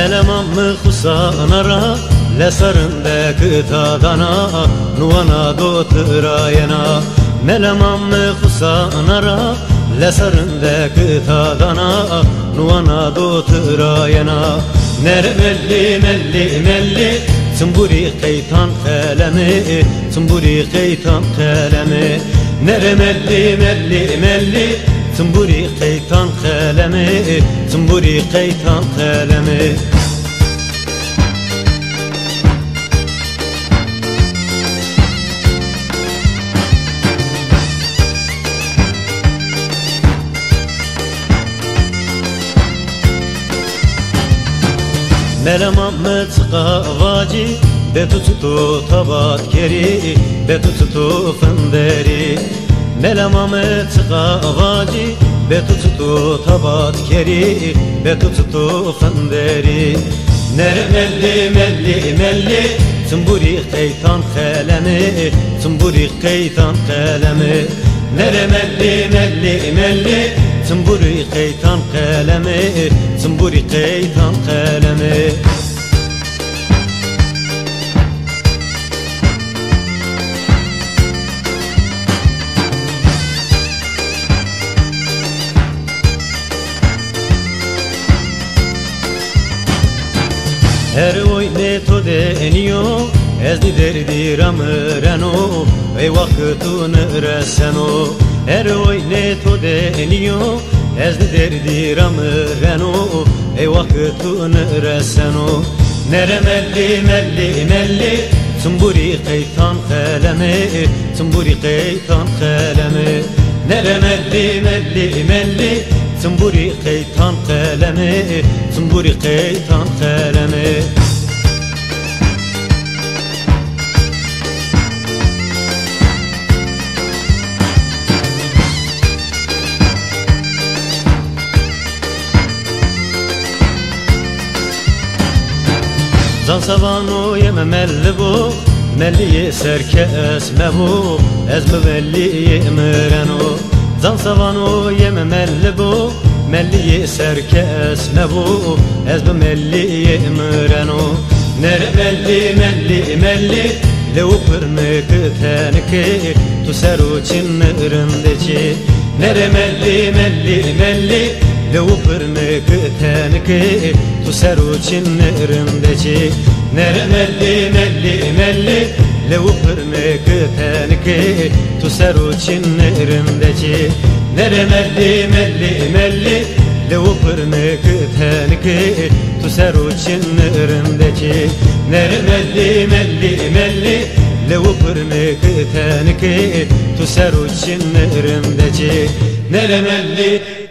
ملمم خسانرا لسرندك تادنا نوانا دوتراينا ملمم خسانرا لسرندك تادنا نوانا دوتراينا نر ملي ملي ملي تنبوري قيتان قلمي تنبوري قيتان قلمي نر ملي ملي ملي تنبوري قيتان قلمي تنبوري قيتان قلمي ملمم تقاواجي بتوتو تبات كري بتوتو فندري ملمم تقاواجي بتوتو تبات كري بتوتو فندري نر ملي ملي ملي تنبوري قيتان قلمي تنبوري قيتان قلمي نر ملي ملي ملي تنبوري قيتان قلمي تنبوري قيتان قلمي her oyne to deniyo ezdi derdi ramrano ey vaktun reseno her oyne to deniyo ezdi derdi ramrano ey vaktun reseno nere melli melli melli tumburi qeytan qalami tumburi qeytan qalami nere melli melli melli tumburi qeytan qalami tumburi qeytan qalami زان سوانو يم ملبو ملي سرك اسمبو ازم ملي امرنو زان سوانو يم ملبو ملي سرك اسمبو ازم ملي امرنو نر ملي ملي ملي لو برنك تنكي تسرو چنرندچي نر ملي ملي ملي لو برنك تنكي تسرو چنرندچي نر ملي ملي ملي لو برنك تنكي تسرو چنرندچي نر ملي ملي ملي لو برنك تنكي تسرو چنرندچي نر ملي ملي ملي لو برنك تنكي تسرو چنرندچي نر ملي